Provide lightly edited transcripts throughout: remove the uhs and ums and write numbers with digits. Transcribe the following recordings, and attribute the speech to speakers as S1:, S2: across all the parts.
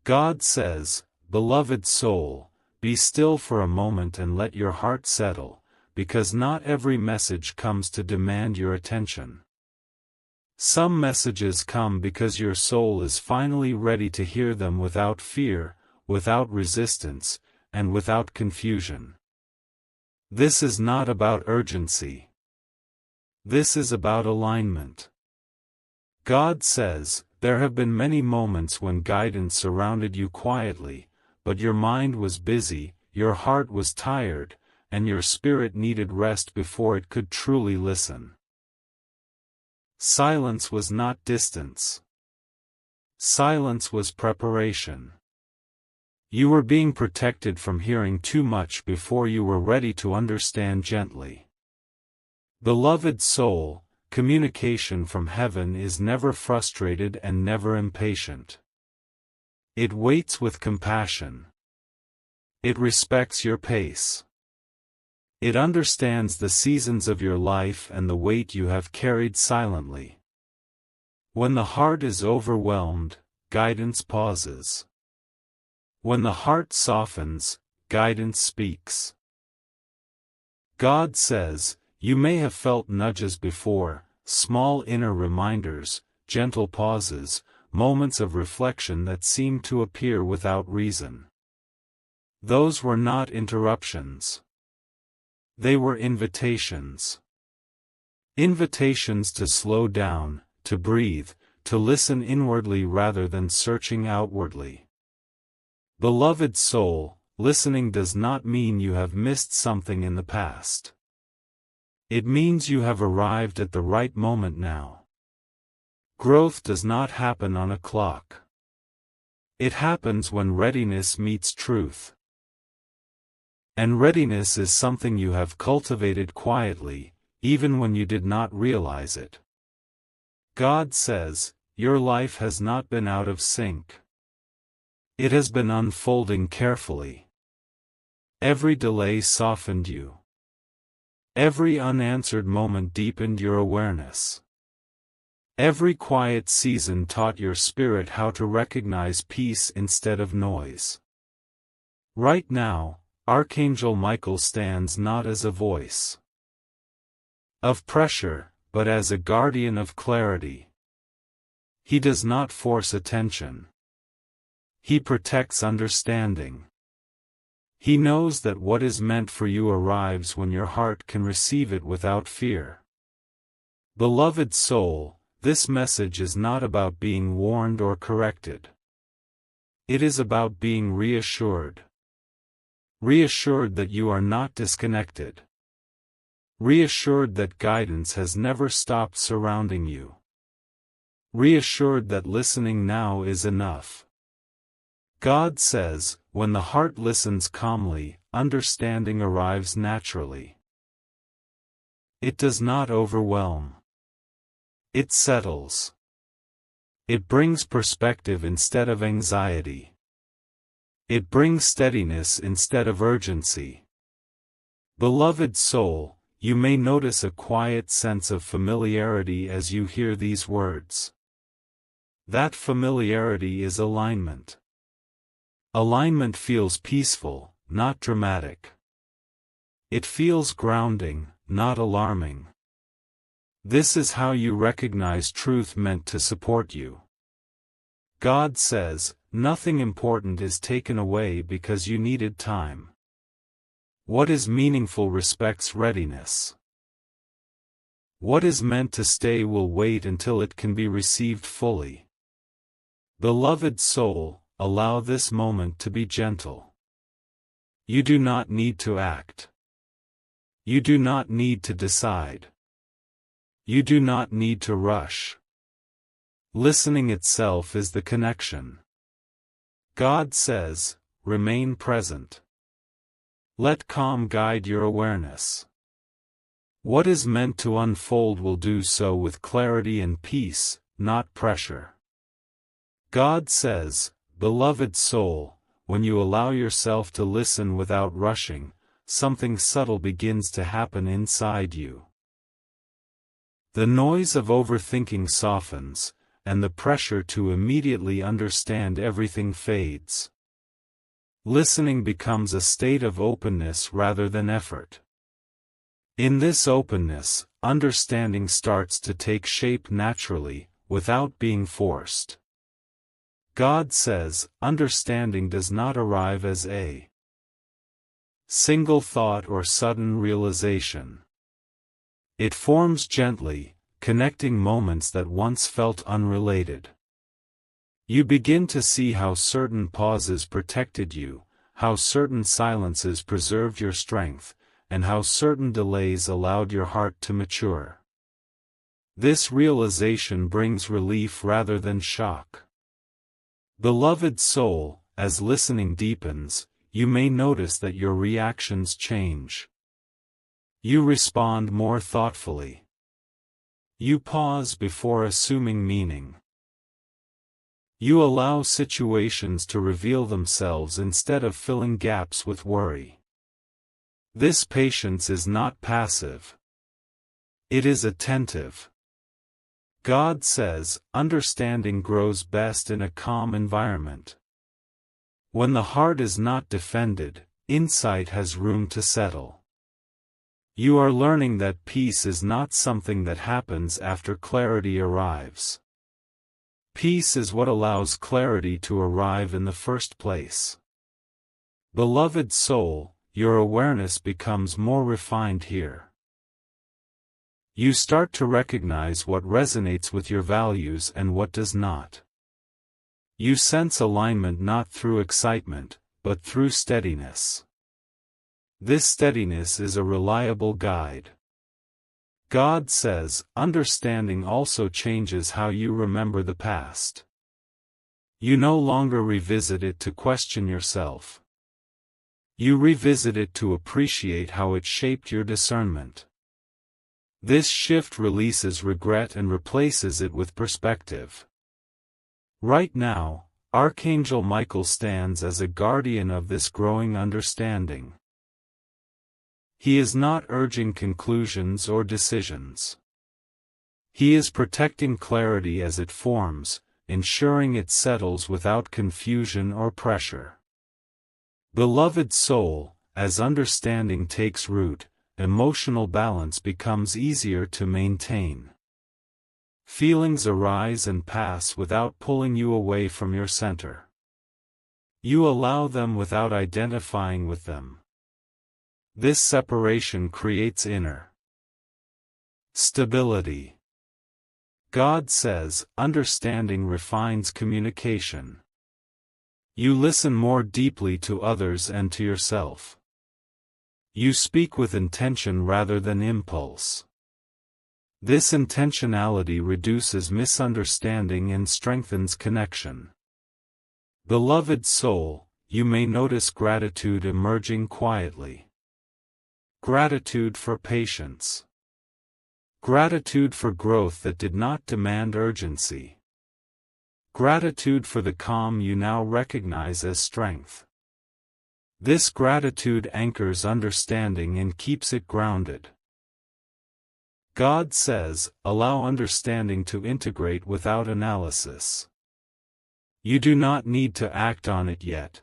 S1: God says, "Beloved soul, be still for a moment and let your heart settle, because not every message comes to demand your attention. Some messages come because your soul is finally ready to hear them without fear, without resistance, and without confusion." This is not about urgency. This is about alignment. God says, "There have been many moments when guidance surrounded you quietly, but your mind was busy, your heart was tired, and your spirit needed rest before it could truly listen." Silence was not distance. Silence was preparation. You were being protected from hearing too much before you were ready to understand gently. Beloved soul, communication from heaven is never frustrated and never impatient. It waits with compassion. It respects your pace. It understands the seasons of your life and the weight you have carried silently. When the heart is overwhelmed, guidance pauses. When the heart softens, guidance speaks. God says, "You may have felt nudges before, small inner reminders, gentle pauses, moments of reflection that seemed to appear without reason. Those were not interruptions. They were invitations. Invitations to slow down, to breathe, to listen inwardly rather than searching outwardly." Beloved soul, listening does not mean you have missed something in the past. It means you have arrived at the right moment now. Growth does not happen on a clock. It happens when readiness meets truth. And readiness is something you have cultivated quietly, even when you did not realize it. God says, "Your life has not been out of sync. It has been unfolding carefully. Every delay softened you. Every unanswered moment deepened your awareness. Every quiet season taught your spirit how to recognize peace instead of noise." Right now, Archangel Michael stands not as a voice of pressure, but as a guardian of clarity. He does not force attention. He protects understanding. He knows that what is meant for you arrives when your heart can receive it without fear. Beloved soul, this message is not about being warned or corrected. It is about being reassured. Reassured that you are not disconnected. Reassured that guidance has never stopped surrounding you. Reassured that listening now is enough. God says, when the heart listens calmly, understanding arrives naturally. It does not overwhelm. It settles. It brings perspective instead of anxiety. It brings steadiness instead of urgency. Beloved soul, you may notice a quiet sense of familiarity as you hear these words. That familiarity is alignment. Alignment feels peaceful, not dramatic. It feels grounding, not alarming. This is how you recognize truth meant to support you. God says, nothing important is taken away because you needed time. What is meaningful respects readiness. What is meant to stay will wait until it can be received fully. Beloved soul, allow this moment to be gentle. You do not need to act. You do not need to decide. You do not need to rush. Listening itself is the connection. God says, remain present. Let calm guide your awareness. What is meant to unfold will do so with clarity and peace, not pressure. God says, beloved soul, when you allow yourself to listen without rushing, something subtle begins to happen inside you. The noise of overthinking softens, and the pressure to immediately understand everything fades. Listening becomes a state of openness rather than effort. In this openness, understanding starts to take shape naturally, without being forced. God says, understanding does not arrive as a single thought or sudden realization. It forms gently, connecting moments that once felt unrelated. You begin to see how certain pauses protected you, how certain silences preserved your strength, and how certain delays allowed your heart to mature. This realization brings relief rather than shock. Beloved soul, as listening deepens, you may notice that your reactions change. You respond more thoughtfully. You pause before assuming meaning. You allow situations to reveal themselves instead of filling gaps with worry. This patience is not passive. It is attentive. God says, understanding grows best in a calm environment. When the heart is not defended, insight has room to settle. You are learning that peace is not something that happens after clarity arrives. Peace is what allows clarity to arrive in the first place. Beloved soul, your awareness becomes more refined here. You start to recognize what resonates with your values and what does not. You sense alignment not through excitement, but through steadiness. This steadiness is a reliable guide. God says, understanding also changes how you remember the past. You no longer revisit it to question yourself. You revisit it to appreciate how it shaped your discernment. This shift releases regret and replaces it with perspective. Right now, Archangel Michael stands as a guardian of this growing understanding. He is not urging conclusions or decisions. He is protecting clarity as it forms, ensuring it settles without confusion or pressure. Beloved soul, as understanding takes root, emotional balance becomes easier to maintain. Feelings arise and pass without pulling you away from your center. You allow them without identifying with them. This separation creates inner stability. God says, understanding refines communication. You listen more deeply to others and to yourself. You speak with intention rather than impulse. This intentionality reduces misunderstanding and strengthens connection. Beloved soul, you may notice gratitude emerging quietly. Gratitude for patience. Gratitude for growth that did not demand urgency. Gratitude for the calm you now recognize as strength. This gratitude anchors understanding and keeps it grounded. God says, allow understanding to integrate without analysis. You do not need to act on it yet.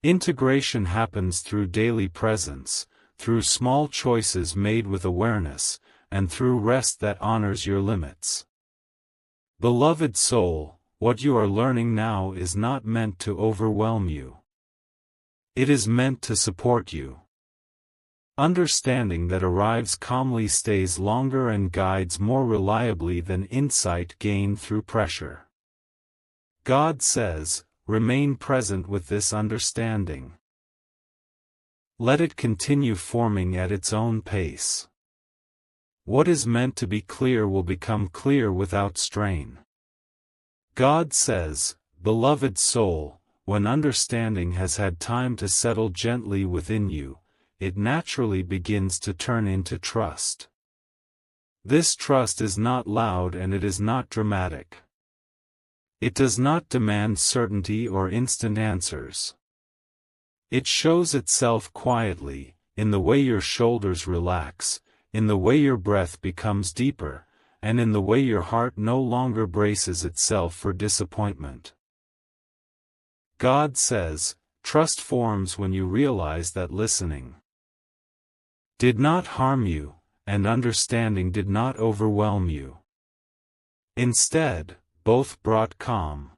S1: Integration happens through daily presence, through small choices made with awareness, and through rest that honors your limits. Beloved soul, what you are learning now is not meant to overwhelm you. It is meant to support you. Understanding that arrives calmly stays longer and guides more reliably than insight gained through pressure. God says, remain present with this understanding. Let it continue forming at its own pace. What is meant to be clear will become clear without strain. God says, beloved soul, when understanding has had time to settle gently within you, it naturally begins to turn into trust. This trust is not loud and it is not dramatic. It does not demand certainty or instant answers. It shows itself quietly, in the way your shoulders relax, in the way your breath becomes deeper, and in the way your heart no longer braces itself for disappointment. God says, trust forms when you realize that listening did not harm you, and understanding did not overwhelm you. Instead, both brought calm.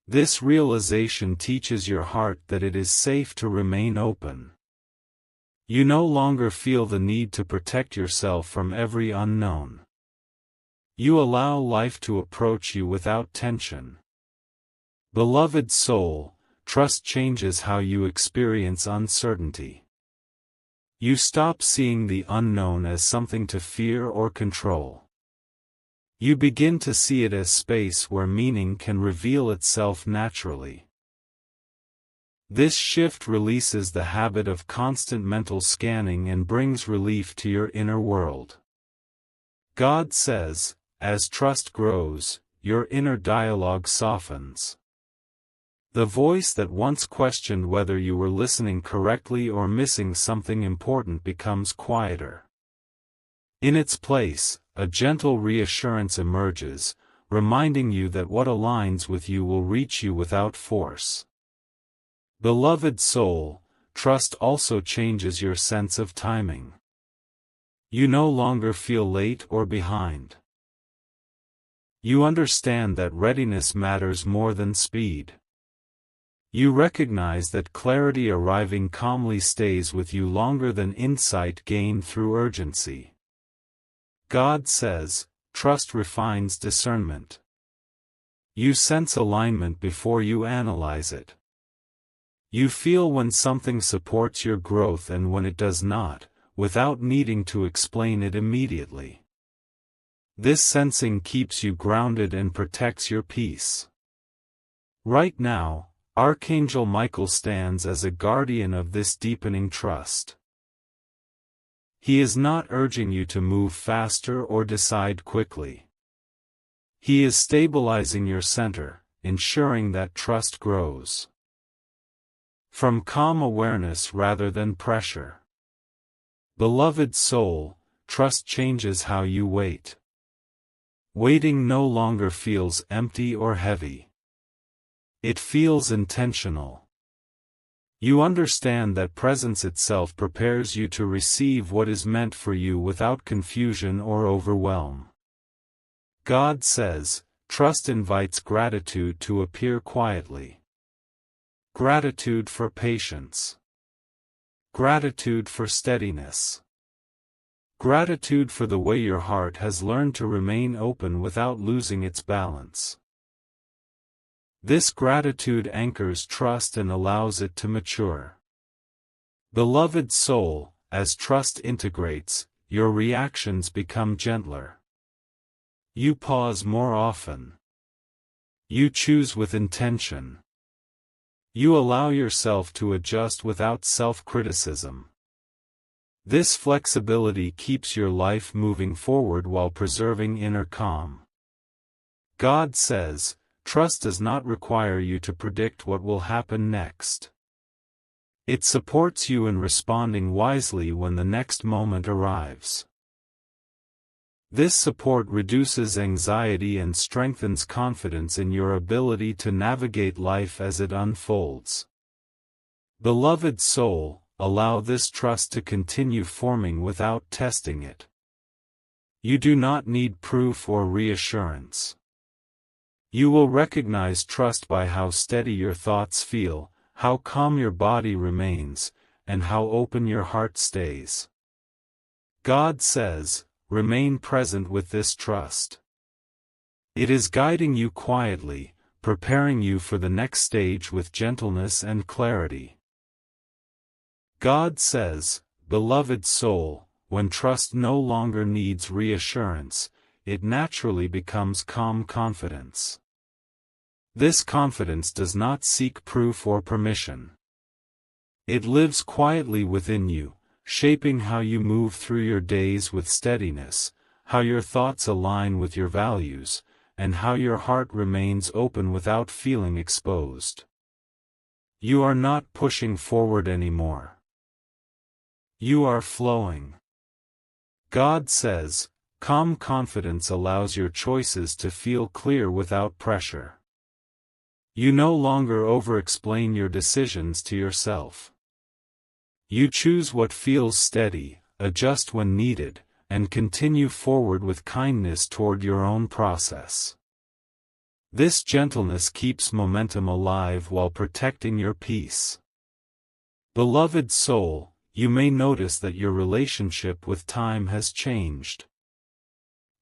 S1: This realization teaches your heart that it is safe to remain open. You no longer feel the need to protect yourself from every unknown. You allow life to approach you without tension. Beloved soul, trust changes how you experience uncertainty. You stop seeing the unknown as something to fear or control. You begin to see it as space where meaning can reveal itself naturally. This shift releases the habit of constant mental scanning and brings relief to your inner world. God says, as trust grows, your inner dialogue softens. The voice that once questioned whether you were listening correctly or missing something important becomes quieter. In its place, a gentle reassurance emerges, reminding you that what aligns with you will reach you without force. Beloved soul, trust also changes your sense of timing. You no longer feel late or behind. You understand that readiness matters more than speed. You recognize that clarity arriving calmly stays with you longer than insight gained through urgency. God says, trust refines discernment. You sense alignment before you analyze it. You feel when something supports your growth and when it does not, without needing to explain it immediately. This sensing keeps you grounded and protects your peace. Right now, Archangel Michael stands as a guardian of this deepening trust. He is not urging you to move faster or decide quickly. He is stabilizing your center, ensuring that trust grows from calm awareness rather than pressure. Beloved soul, trust changes how you wait. Waiting no longer feels empty or heavy. It feels intentional. You understand that presence itself prepares you to receive what is meant for you without confusion or overwhelm. God says, trust invites gratitude to appear quietly. Gratitude for patience. Gratitude for steadiness. Gratitude for the way your heart has learned to remain open without losing its balance. This gratitude anchors trust and allows it to mature. Beloved soul, as trust integrates, your reactions become gentler. You pause more often. You choose with intention. You allow yourself to adjust without self-criticism. This flexibility keeps your life moving forward while preserving inner calm. God says, trust does not require you to predict what will happen next. It supports you in responding wisely when the next moment arrives. This support reduces anxiety and strengthens confidence in your ability to navigate life as it unfolds. Beloved soul, allow this trust to continue forming without testing it. You do not need proof or reassurance. You will recognize trust by how steady your thoughts feel, how calm your body remains, and how open your heart stays. God says, remain present with this trust. It is guiding you quietly, preparing you for the next stage with gentleness and clarity. God says, beloved soul, when trust no longer needs reassurance, it naturally becomes calm confidence. This confidence does not seek proof or permission. It lives quietly within you, shaping how you move through your days with steadiness, how your thoughts align with your values, and how your heart remains open without feeling exposed. You are not pushing forward anymore. You are flowing. God says, calm confidence allows your choices to feel clear without pressure. You no longer over-explain your decisions to yourself. You choose what feels steady, adjust when needed, and continue forward with kindness toward your own process. This gentleness keeps momentum alive while protecting your peace. Beloved soul, you may notice that your relationship with time has changed.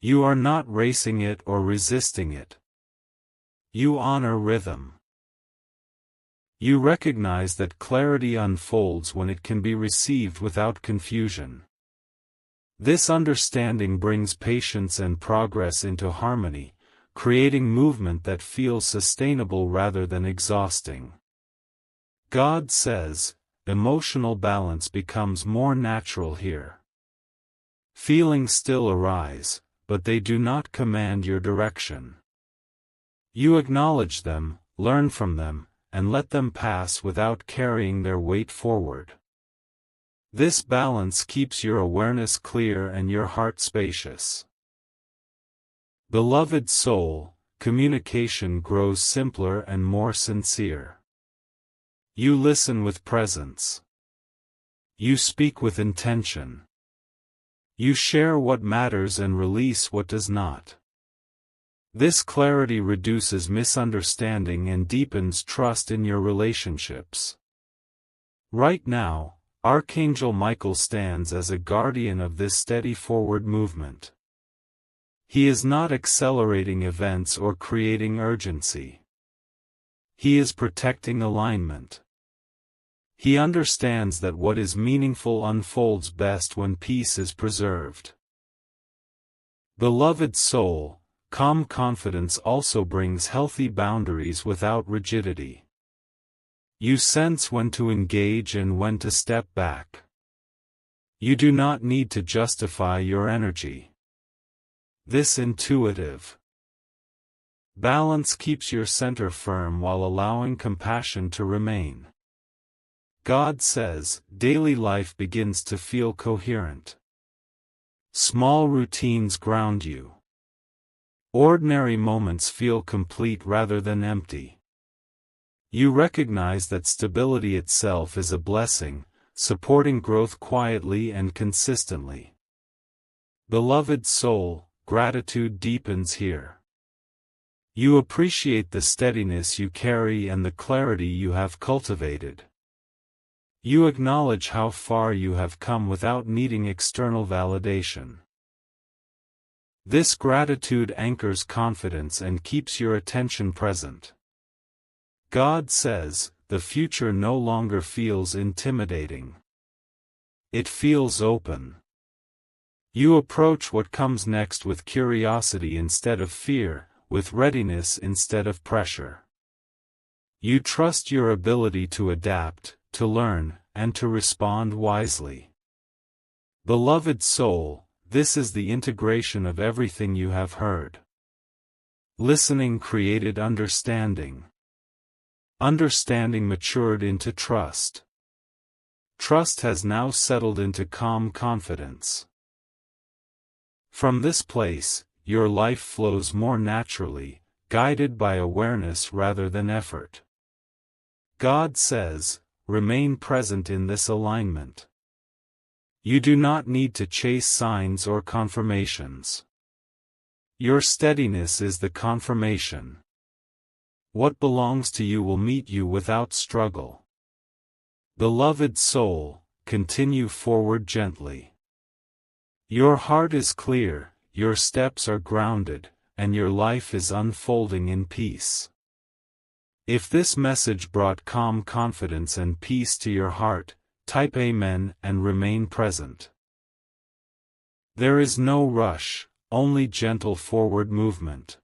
S1: You are not racing it or resisting it. You honor rhythm. You recognize that clarity unfolds when it can be received without confusion. This understanding brings patience and progress into harmony, creating movement that feels sustainable rather than exhausting. God says, emotional balance becomes more natural here. Feelings still arise, but they do not command your direction. You acknowledge them, learn from them, and let them pass without carrying their weight forward. This balance keeps your awareness clear and your heart spacious. Beloved soul, communication grows simpler and more sincere. You listen with presence. You speak with intention. You share what matters and release what does not. This clarity reduces misunderstanding and deepens trust in your relationships. Right now, Archangel Michael stands as a guardian of this steady forward movement. He is not accelerating events or creating urgency. He is protecting alignment. He understands that what is meaningful unfolds best when peace is preserved. Beloved soul, calm confidence also brings healthy boundaries without rigidity. You sense when to engage and when to step back. You do not need to justify your energy. This intuitive balance keeps your center firm while allowing compassion to remain. God says, daily life begins to feel coherent. Small routines ground you. Ordinary moments feel complete rather than empty. You recognize that stability itself is a blessing, supporting growth quietly and consistently. Beloved soul, gratitude deepens here. You appreciate the steadiness you carry and the clarity you have cultivated. You acknowledge how far you have come without needing external validation. This gratitude anchors confidence and keeps your attention present. God says, the future no longer feels intimidating. It feels open. You approach what comes next with curiosity instead of fear, with readiness instead of pressure. You trust your ability to adapt, to learn, and to respond wisely. Beloved soul, this is the integration of everything you have heard. Listening created understanding. Understanding matured into trust. Trust has now settled into calm confidence. From this place, your life flows more naturally, guided by awareness rather than effort. God says, remain present in this alignment. You do not need to chase signs or confirmations. Your steadiness is the confirmation. What belongs to you will meet you without struggle. Beloved soul, continue forward gently. Your heart is clear, your steps are grounded, and your life is unfolding in peace. If this message brought calm confidence and peace to your heart, type Amen and remain present. There is no rush, only gentle forward movement.